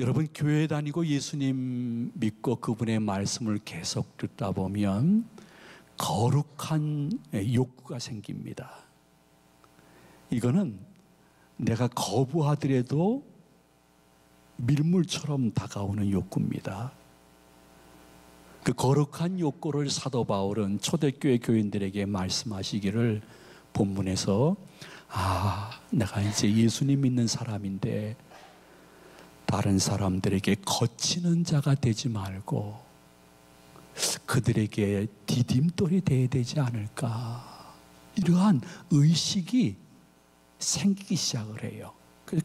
여러분, 교회 다니고 예수님 믿고 그분의 말씀을 계속 듣다 보면 거룩한 욕구가 생깁니다. 이거는 내가 거부하더라도 밀물처럼 다가오는 욕구입니다. 그 거룩한 욕구를 사도 바울은 초대교회 교인들에게 말씀하시기를 본문에서 내가 이제 예수님 믿는 사람인데 다른 사람들에게 거치는 자가 되지 말고 그들에게 디딤돌이 되어야 되지 않을까, 이러한 의식이 생기기 시작을 해요.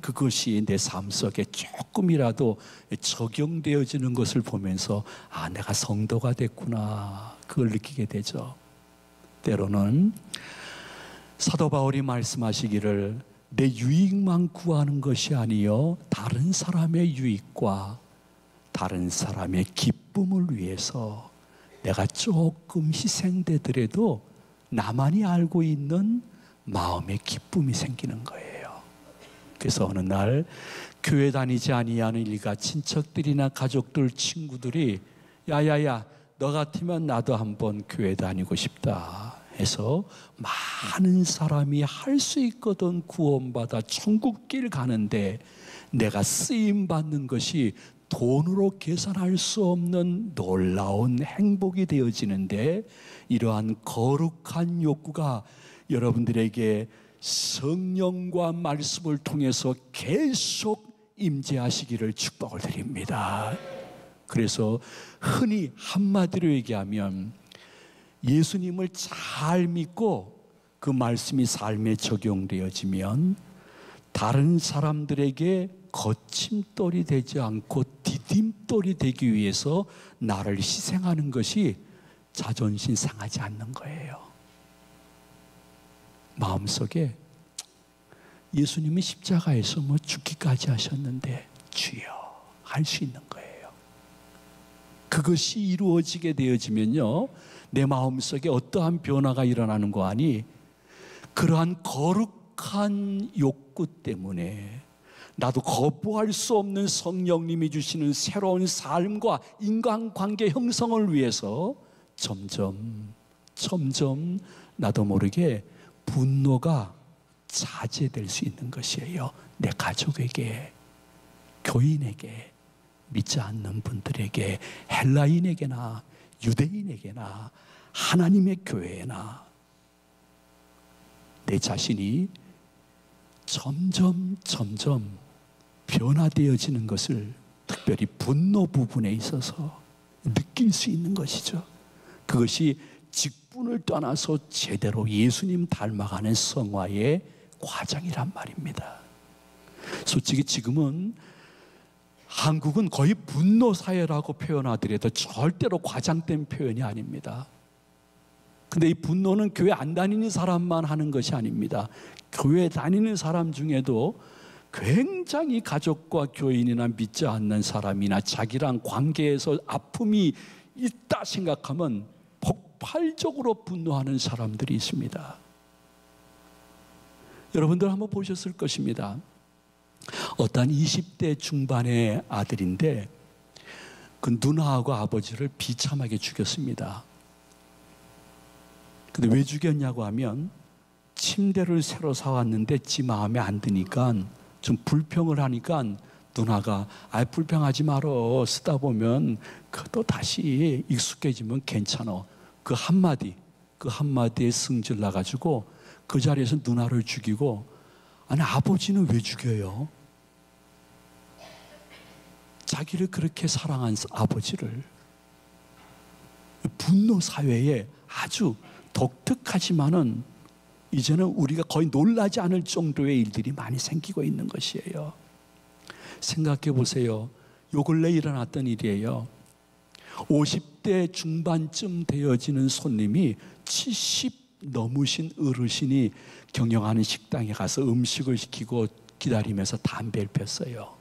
그것이 내 삶 속에 조금이라도 적용되어지는 것을 보면서 내가 성도가 됐구나, 그걸 느끼게 되죠. 때로는 사도 바울이 말씀하시기를 내 유익만 구하는 것이 아니요 다른 사람의 유익과 다른 사람의 기쁨을 위해서 내가 조금 희생되더라도 나만이 알고 있는 마음의 기쁨이 생기는 거예요. 그래서 어느 날 교회 다니지 아니하는 일가 친척들이나 가족들, 친구들이 야야야, 너 같으면 나도 한번 교회 다니고 싶다 해서 많은 사람이 할 수 있거든 구원받아 천국길 가는데 내가 쓰임받는 것이 돈으로 계산할 수 없는 놀라운 행복이 되어지는데, 이러한 거룩한 욕구가 여러분들에게 성령과 말씀을 통해서 계속 임재하시기를 축복을 드립니다. 그래서 흔히 한마디로 얘기하면 예수님을 잘 믿고 그 말씀이 삶에 적용되어지면 다른 사람들에게 거침돌이 되지 않고 디딤돌이 되기 위해서 나를 희생하는 것이 자존심 상하지 않는 거예요. 마음속에 예수님이 십자가에서 죽기까지 하셨는데 주여 할 수 있는 거예요. 그것이 이루어지게 되어지면요, 내 마음속에 어떠한 변화가 일어나는 거 아니, 그러한 거룩한 욕구 때문에 나도 거부할 수 없는 성령님이 주시는 새로운 삶과 인간관계 형성을 위해서 점점 나도 모르게 분노가 자제될 수 있는 것이에요. 내 가족에게, 교인에게, 믿지 않는 분들에게, 헬라인에게나 유대인에게나 하나님의 교회나 내 자신이 점점 변화되어지는 것을 특별히 분노 부분에 있어서 느낄 수 있는 것이죠. 그것이 직분을 떠나서 제대로 예수님 닮아가는 성화의 과정이란 말입니다. 솔직히 지금은 한국은 거의 분노 사회라고 표현하더라도 절대로 과장된 표현이 아닙니다. 근데 이 분노는 교회 안 다니는 사람만 하는 것이 아닙니다. 교회 다니는 사람 중에도 굉장히 가족과 교인이나 믿지 않는 사람이나 자기랑 관계에서 아픔이 있다 생각하면 폭발적으로 분노하는 사람들이 있습니다. 여러분들 한번 보셨을 것입니다. 어떤 20대 중반의 아들인데 그 누나하고 아버지를 비참하게 죽였습니다. 근데 왜 죽였냐고 하면 침대를 새로 사왔는데 지 마음에 안 드니까 좀 불평을 하니까 누나가 불평하지 말어, 쓰다 보면 또 다시 익숙해지면 괜찮아, 그 한마디에 승질 나가지고 그 자리에서 누나를 죽이고, 아니 아버지는 왜 죽여요? 자기를 그렇게 사랑한 아버지를. 분노 사회에 아주 독특하지만은 이제는 우리가 거의 놀라지 않을 정도의 일들이 많이 생기고 있는 것이에요. 생각해 보세요. 요 근래 일어났던 일이에요. 50대 중반쯤 되어지는 손님이 70 넘으신 어르신이 경영하는 식당에 가서 음식을 시키고 기다리면서 담배를 폈어요.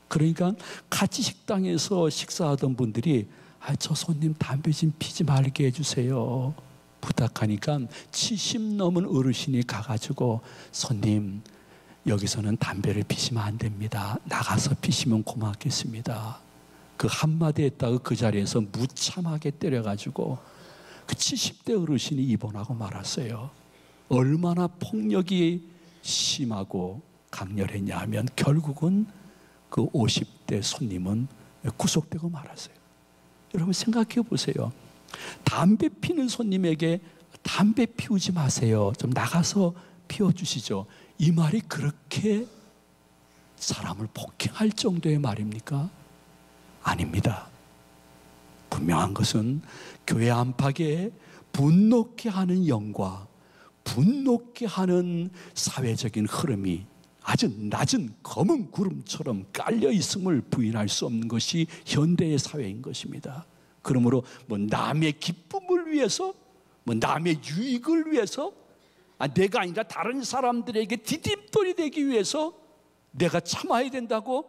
그러니까 같이 식당에서 식사하던 분들이 저 손님 담배 좀 피지 말게 해주세요 부탁하니까 70 넘은 어르신이 가가지고 손님, 여기서는 담배를 피시면 안 됩니다. 나가서 피시면 고맙겠습니다. 그 한마디 했다가 그 자리에서 무참하게 때려가지고 그 70대 어르신이 입원하고 말았어요. 얼마나 폭력이 심하고 강렬했냐 하면 결국은 그 50대 손님은 구속되고 말았어요. 여러분 생각해 보세요. 담배 피는 손님에게 담배 피우지 마세요, 좀 나가서 피워주시죠, 이 말이 그렇게 사람을 폭행할 정도의 말입니까? 아닙니다. 분명한 것은 교회 안팎에 분노케 하는 영과 분노케 하는 사회적인 흐름이 아주 낮은 검은 구름처럼 깔려 있음을 부인할 수 없는 것이 현대의 사회인 것입니다. 그러므로 남의 기쁨을 위해서, 남의 유익을 위해서, 내가 아니라 다른 사람들에게 디딤돌이 되기 위해서 내가 참아야 된다고?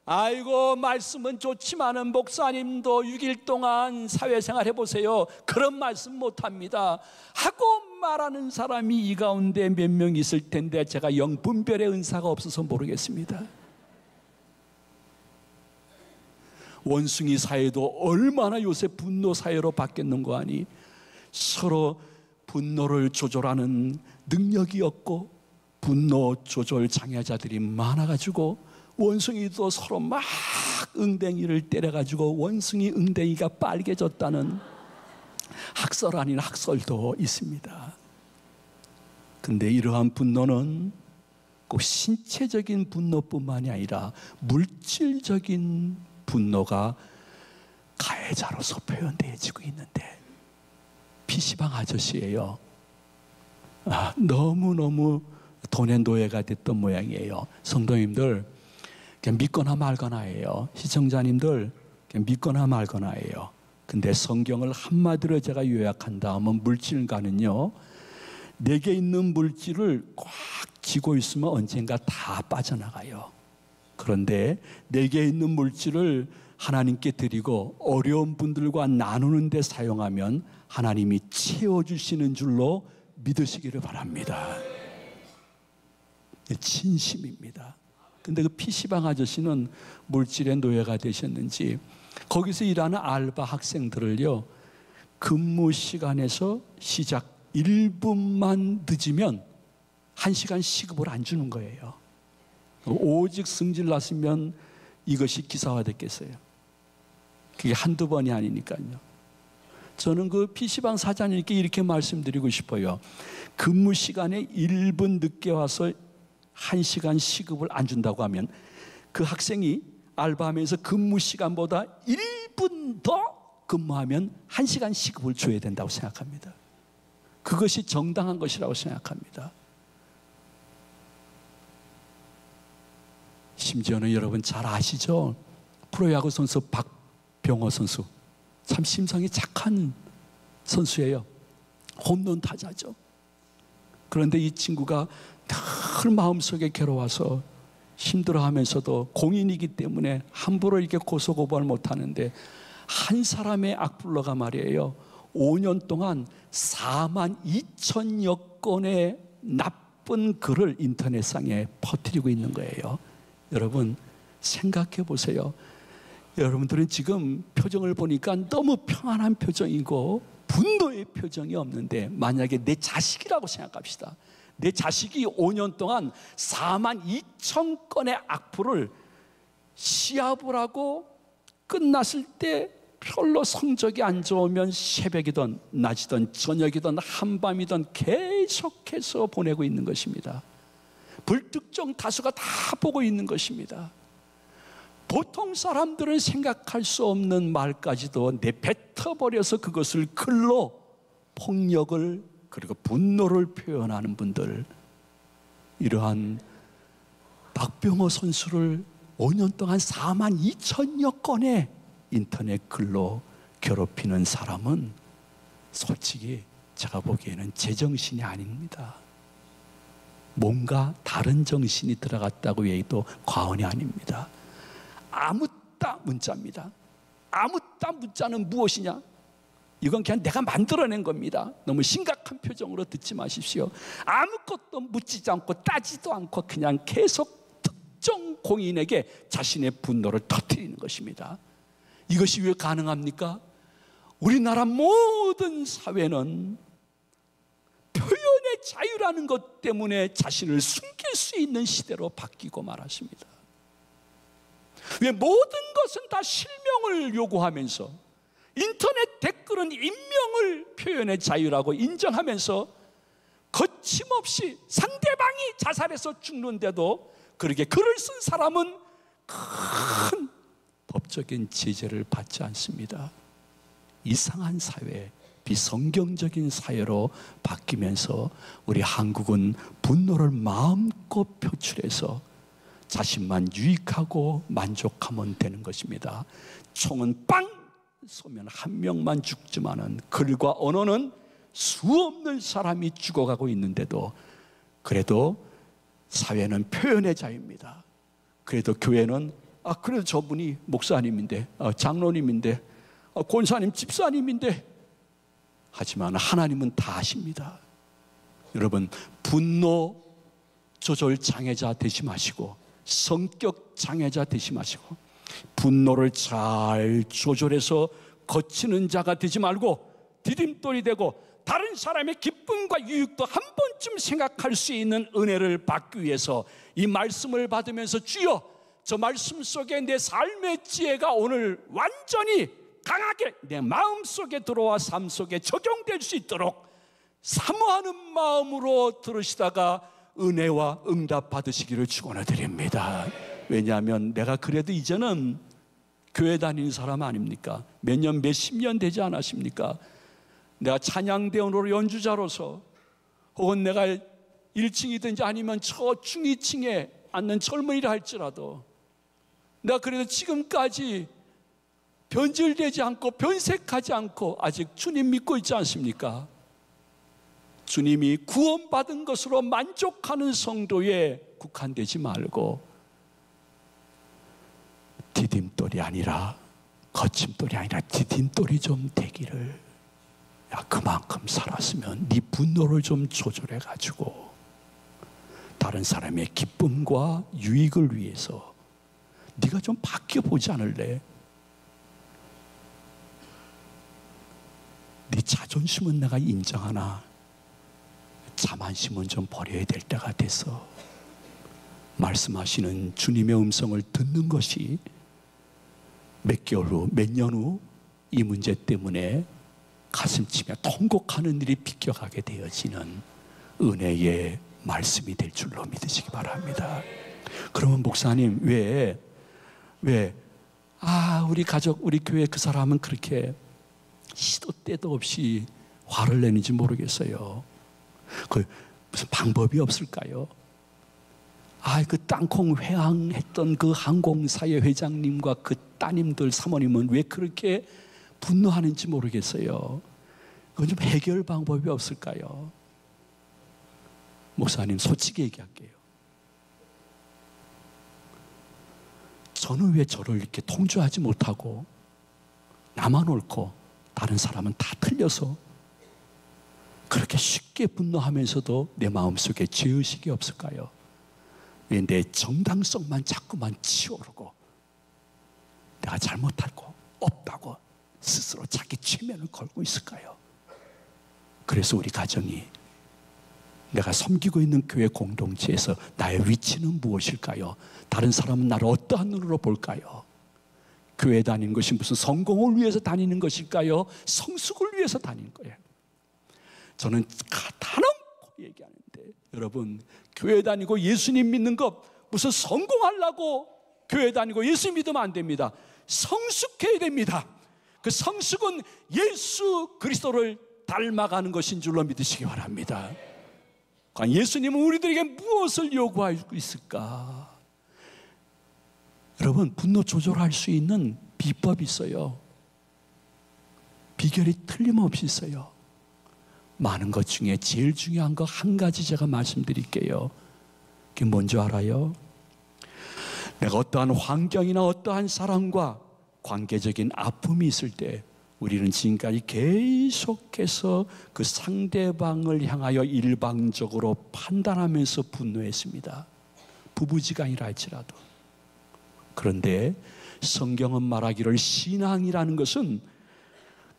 아이고, 말씀은 좋지만은 목사님도 6일 동안 사회생활 해보세요. 그런 말씀 못합니다 하고 말하는 사람이 이 가운데 몇 명 있을 텐데 제가 영분별의 은사가 없어서 모르겠습니다. 원숭이 사회도 얼마나 요새 분노 사회로 바뀌었는 거 아니? 서로 분노를 조절하는 능력이 없고 분노 조절 장애자들이 많아가지고 원숭이도 서로 막 응댕이를 때려가지고 원숭이 응댕이가 빨개졌다는 학설 아닌 학설도 있습니다. 근데 이러한 분노는 꼭 신체적인 분노뿐만이 아니라 물질적인 분노가 가해자로서 표현되어지고 있는데, PC방 아저씨예요. 너무너무 돈의 노예가 됐던 모양이에요. 성도님들 그냥 믿거나 말거나 해요. 시청자님들 그냥 믿거나 말거나 해요. 근데 성경을 한마디로 제가 요약한다 하면 물질과는요, 내게 있는 물질을 꽉 쥐고 있으면 언젠가 다 빠져나가요. 그런데 내게 있는 물질을 하나님께 드리고 어려운 분들과 나누는 데 사용하면 하나님이 채워주시는 줄로 믿으시기를 바랍니다. 진심입니다. 근데 그 PC방 아저씨는 물질의 노예가 되셨는지 거기서 일하는 알바 학생들을요, 근무 시간에서 시작 1분만 늦으면 1시간 시급을 안 주는 거예요. 오직 승질 났으면 이것이 기사화됐겠어요. 그게 한두 번이 아니니까요. 저는 그 PC방 사장님께 이렇게 말씀드리고 싶어요. 근무 시간에 1분 늦게 와서 1시간 시급을 안 준다고 하면 그 학생이 알바하면서 근무 시간보다 1분 더 근무하면 1시간 시급을 줘야 된다고 생각합니다. 그것이 정당한 것이라고 생각합니다. 심지어는 여러분 잘 아시죠? 프로야구 선수 박병호 선수, 참 심성이 착한 선수예요. 홈런 타자죠. 그런데 이 친구가 늘 마음속에 괴로워서 힘들어하면서도 공인이기 때문에 함부로 이렇게 고소고발을 못하는데, 한 사람의 악플러가 말이에요, 5년 동안 42,000여 건의 나쁜 글을 인터넷상에 퍼뜨리고 있는 거예요. 여러분 생각해 보세요. 여러분들은 지금 표정을 보니까 너무 평안한 표정이고 분노의 표정이 없는데, 만약에 내 자식이라고 생각합시다. 내 자식이 5년 동안 42,000건의 악플을 시합을 하고 끝났을 때 별로 성적이 안 좋으면 새벽이든 낮이든 저녁이든 한밤이든 계속해서 보내고 있는 것입니다. 불특정 다수가 다 보고 있는 것입니다. 보통 사람들은 생각할 수 없는 말까지도 내뱉어버려서 그것을 글로 폭력을 그리고 분노를 표현하는 분들, 이러한 박병호 선수를 5년 동안 42,000여 건의 인터넷 글로 괴롭히는 사람은 솔직히 제가 보기에는 제정신이 아닙니다. 뭔가 다른 정신이 들어갔다고 해도 과언이 아닙니다. 아무따 문자입니다. 아무따 문자는 무엇이냐? 이건 그냥 내가 만들어낸 겁니다. 너무 심각한 표정으로 듣지 마십시오. 아무것도 묻지도 않고 따지도 않고 그냥 계속 특정 공인에게 자신의 분노를 터뜨리는 것입니다. 이것이 왜 가능합니까? 우리나라 모든 사회는 표현의 자유라는 것 때문에 자신을 숨길 수 있는 시대로 바뀌고 말았습니다. 왜 모든 것은 다 실명을 요구하면서 인터넷 댓글은 익명을 표현의 자유라고 인정하면서 거침없이 상대방이 자살해서 죽는데도 그렇게 글을 쓴 사람은 큰 법적인 제재를 받지 않습니다. 이상한 사회, 비성경적인 사회로 바뀌면서 우리 한국은 분노를 마음껏 표출해서 자신만 유익하고 만족하면 되는 것입니다. 총은 빵 쏘면 한 명만 죽지만은 글과 언어는 수없는 사람이 죽어가고 있는데도 그래도 사회는 표현의 자유입니다. 그래도 교회는 그래도 저분이 목사님인데 장로님인데 권사님 집사님인데 하지만 하나님은 다 아십니다. 여러분 분노 조절 장애자 되지 마시고 성격 장애자 되지 마시고 분노를 잘 조절해서 거치는 자가 되지 말고 디딤돌이 되고 다른 사람의 기쁨과 유익도 한 번쯤 생각할 수 있는 은혜를 받기 위해서 이 말씀을 받으면서 주여 저 말씀 속에 내 삶의 지혜가 오늘 완전히 강하게 내 마음속에 들어와 삶 속에 적용될 수 있도록 사모하는 마음으로 들으시다가 은혜와 응답 받으시기를 축원해드립니다. 왜냐하면 내가 그래도 이제는 교회 다니는 사람 아닙니까? 몇 년, 몇십 년 되지 않았습니까? 내가 찬양대원으로 연주자로서 혹은 내가 1층이든지 아니면 저 중위층에 앉는 젊은이라 할지라도 내가 그래도 지금까지 변질되지 않고 변색하지 않고 아직 주님 믿고 있지 않습니까? 주님이 구원받은 것으로 만족하는 성도에 국한되지 말고 디딤돌이 아니라 거침돌이 아니라 디딤돌이 좀 되기를. 그만큼 살았으면 네 분노를 좀 조절해 가지고 다른 사람의 기쁨과 유익을 위해서 네가 좀 바뀌어 보지 않을래? 네 자존심은 내가 인정하나 자만심은 좀 버려야 될 때가 돼서 말씀하시는 주님의 음성을 듣는 것이 몇 개월 후, 몇 년 후 이 문제 때문에 가슴치며 통곡하는 일이 비껴가게 되어지는 은혜의 말씀이 될 줄로 믿으시기 바랍니다. 그러면 목사님 왜 우리 가족, 우리 교회 그 사람은 그렇게 시도 때도 없이 화를 내는지 모르겠어요. 그 무슨 방법이 없을까요? 그 땅콩 회항했던 그 항공사의 회장님과 그 따님들 사모님은 왜 그렇게 분노하는지 모르겠어요. 그건 좀 해결 방법이 없을까요? 목사님 솔직히 얘기할게요. 저는 왜 저를 이렇게 통제하지 못하고 나만 옳고 다른 사람은 다 틀려서 그렇게 쉽게 분노하면서도 내 마음속에 죄의식이 없을까요? 왜 내 정당성만 자꾸만 치오르고 내가 잘못하고 없다고 스스로 자기 최면을 걸고 있을까요? 그래서 우리 가정이 내가 섬기고 있는 교회 공동체에서 나의 위치는 무엇일까요? 다른 사람은 나를 어떠한 눈으로 볼까요? 교회 다니는 것이 무슨 성공을 위해서 다니는 것일까요? 성숙을 위해서 다니는 거예요. 저는 단언코 얘기하는데 여러분 교회 다니고 예수님 믿는 것 무슨 성공하려고 교회 다니고 예수 믿으면 안 됩니다. 성숙해야 됩니다. 그 성숙은 예수 그리스도를 닮아가는 것인 줄로 믿으시기 바랍니다. 예수님은 우리들에게 무엇을 요구하고 있을까? 여러분 분노 조절할 수 있는 비법이 있어요. 비결이 틀림없이 있어요. 많은 것 중에 제일 중요한 거 한 가지 제가 말씀드릴게요. 그게 뭔지 알아요? 내가 어떠한 환경이나 어떠한 사람과 관계적인 아픔이 있을 때 우리는 지금까지 계속해서 그 상대방을 향하여 일방적으로 판단하면서 분노했습니다. 부부지간이라 할지라도. 그런데 성경은 말하기를 신앙이라는 것은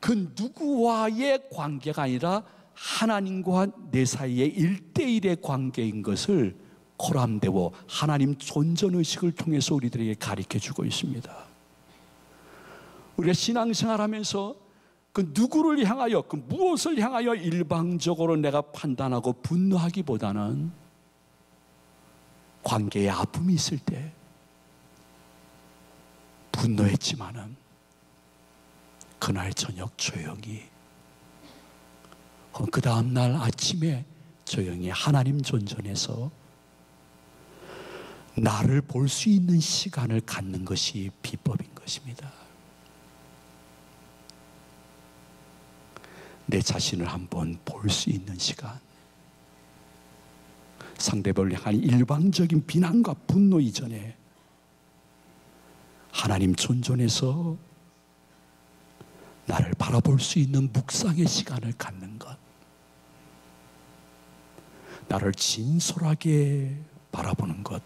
그 누구와의 관계가 아니라 하나님과 내 사이의 1대1의 관계인 것을 코람되고 하나님 존전의식을 통해서 우리들에게 가르쳐주고 있습니다. 우리가 신앙생활하면서 그 누구를 향하여, 그 무엇을 향하여 일방적으로 내가 판단하고 분노하기보다는 관계에 아픔이 있을 때 분노했지만은 그날 저녁 조용히, 그 다음날 아침에 조용히 하나님 존전에서 나를 볼 수 있는 시간을 갖는 것이 비법인 것입니다. 내 자신을 한번 볼 수 있는 시간, 상대방을 향한 일방적인 비난과 분노 이전에 하나님 존전에서 나를 바라볼 수 있는 묵상의 시간을 갖는 것, 나를 진솔하게 바라보는 것,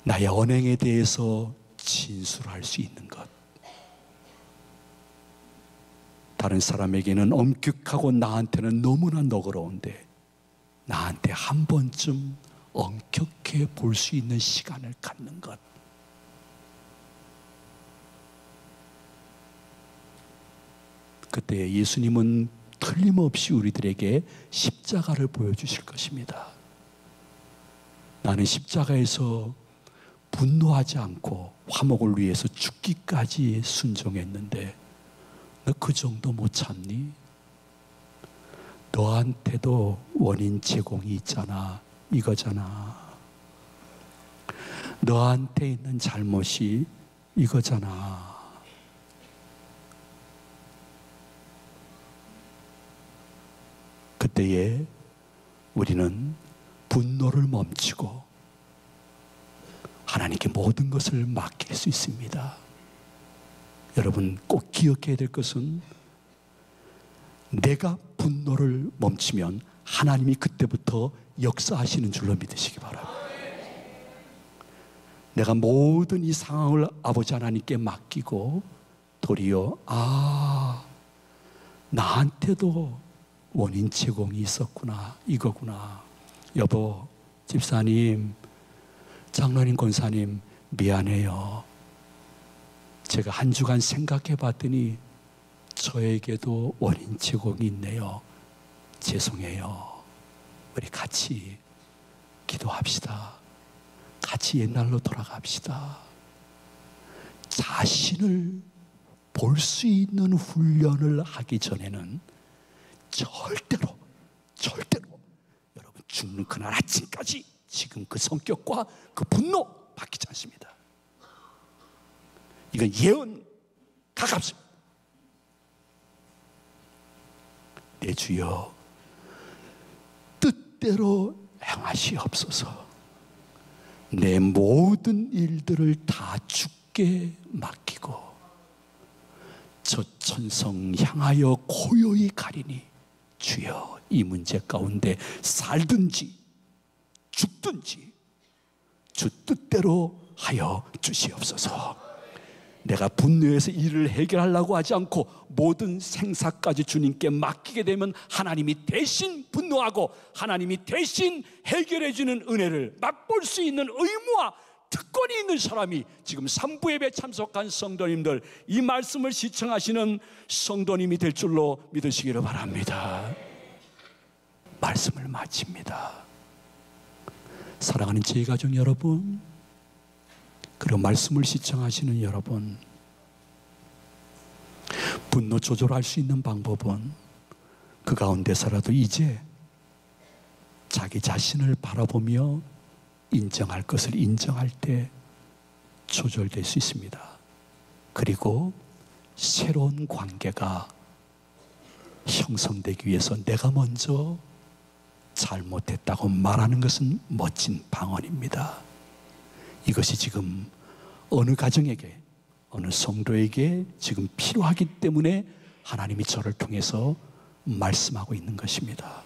나의 언행에 대해서 진술할 수 있는 것, 다른 사람에게는 엄격하고 나한테는 너무나 너그러운데 나한테 한 번쯤 엄격해 볼 수 있는 시간을 갖는 것. 그때 예수님은 틀림없이 우리들에게 십자가를 보여주실 것입니다. 나는 십자가에서 분노하지 않고 화목을 위해서 죽기까지 순종했는데 너 그 정도 못 참니? 너한테도 원인 제공이 있잖아. 이거잖아. 너한테 있는 잘못이 이거잖아. 그때에 우리는 분노를 멈추고 하나님께 모든 것을 맡길 수 있습니다. 여러분 꼭 기억해야 될 것은 내가 분노를 멈추면 하나님이 그때부터 역사하시는 줄로 믿으시기 바랍니다. 내가 모든 이 상황을 아버지 하나님께 맡기고 도리어 나한테도 원인 제공이 있었구나, 이거구나. 여보, 집사님, 장로님, 권사님, 미안해요. 제가 한 주간 생각해 봤더니 저에게도 원인 제공이 있네요. 죄송해요. 우리 같이 기도합시다. 같이 옛날로 돌아갑시다. 자신을 볼 수 있는 훈련을 하기 전에는 절대로 여러분 죽는 그날 아침까지 지금 그 성격과 그 분노 바뀌지 않습니다. 이건 예언 가깝습니다. 내 주여 뜻대로 행하시옵소서. 내 모든 일들을 다 주께 맡기고 저 천성 향하여 고요히 가리니 주여 이 문제 가운데 살든지 죽든지 주 뜻대로 하여 주시옵소서. 내가 분노해서 일을 해결하려고 하지 않고 모든 생사까지 주님께 맡기게 되면 하나님이 대신 분노하고 하나님이 대신 해결해 주는 은혜를 맛볼 수 있는 의무와 특권이 있는 사람이 지금 3부 예배 참석한 성도님들, 이 말씀을 시청하시는 성도님이 될 줄로 믿으시기를 바랍니다. 말씀을 마칩니다. 사랑하는 제가족 여러분, 그리고 말씀을 시청하시는 여러분, 분노 조절할 수 있는 방법은 그 가운데서라도 이제 자기 자신을 바라보며 인정할 것을 인정할 때 조절될 수 있습니다. 그리고 새로운 관계가 형성되기 위해서 내가 먼저 잘못했다고 말하는 것은 멋진 방언입니다. 이것이 지금 어느 가정에게, 어느 성도에게 지금 필요하기 때문에 하나님이 저를 통해서 말씀하고 있는 것입니다.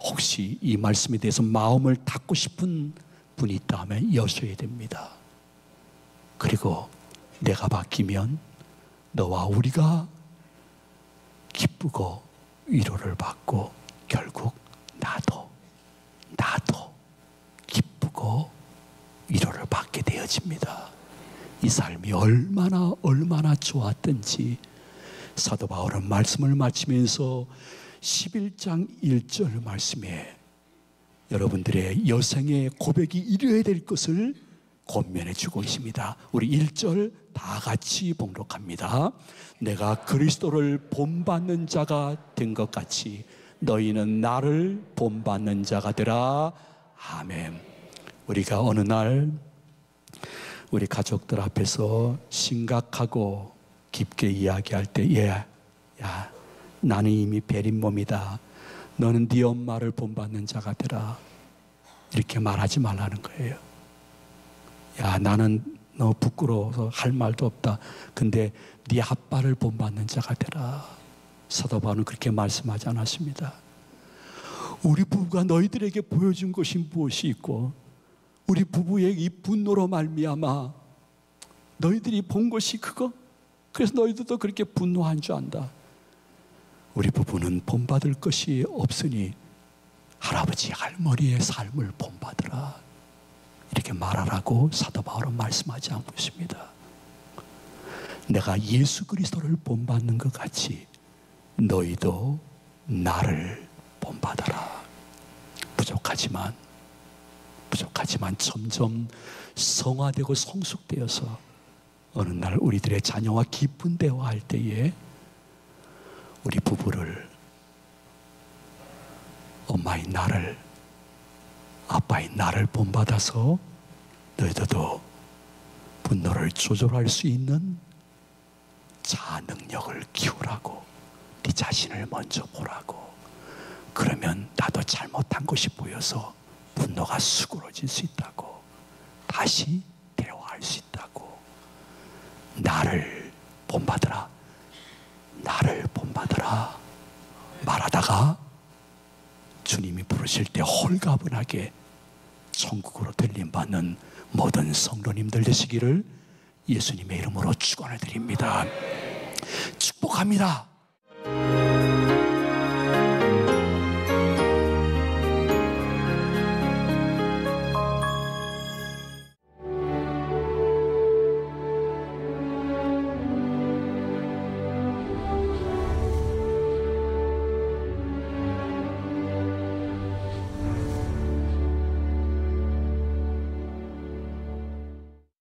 혹시 이 말씀에 대해서 마음을 닫고 싶은 분이 있다면 여셔야 됩니다. 그리고 내가 바뀌면 너와 우리가 기쁘고 위로를 받고 결국 나도 기쁘고 위로를 받게 되어집니다. 이 삶이 얼마나 좋았던지 사도 바울은 말씀을 마치면서 11장 1절 말씀에 여러분들의 여생의 고백이 이루어야 될 것을 권면해 주고 있습니다. 우리 1절 다 같이 봉독합니다. 내가 그리스도를 본받는 자가 된 것 같이 너희는 나를 본받는 자가 되라. 아멘. 우리가 어느 날 우리 가족들 앞에서 심각하고 깊게 이야기할 때 야, 나는 이미 베린 몸이다. 너는 네 엄마를 본받는 자가 되라. 이렇게 말하지 말라는 거예요. 야, 나는 너무 부끄러워서 할 말도 없다. 근데 네 아빠를 본받는 자가 되라. 사도 바울은 그렇게 말씀하지 않았습니다. 우리 부부가 너희들에게 보여준 것이 무엇이 있고 우리 부부의 이 분노로 말미암아 너희들이 본 것이 그거? 그래서 너희들도 그렇게 분노한 줄 안다. 우리 부부는 본받을 것이 없으니 할아버지 할머니의 삶을 본받으라. 이렇게 말하라고 사도 바울은 말씀하지 않고 있습니다. 내가 예수 그리스도를 본받는 것 같이 너희도 나를 본받아라. 부족하지만 점점 성화되고 성숙되어서 어느 날 우리들의 자녀와 깊은 대화할 때에 우리 부부를 엄마인 나를 아빠인 나를 본받아서 너희들도 분노를 조절할 수 있는 자아 능력을 키우라고 네 자신을 먼저 보라고. 그러면 나도 잘못한 것이 보여서 분노가 수그러질 수 있다고. 다시 대화할 수 있다고. 나를 본받으라. 나를 본받으라. 말하다가 주님이 부르실 때 홀가분하게 천국으로 들림받는 모든 성도님들 되시기를 예수님의 이름으로 축원을 드립니다. 축복합니다.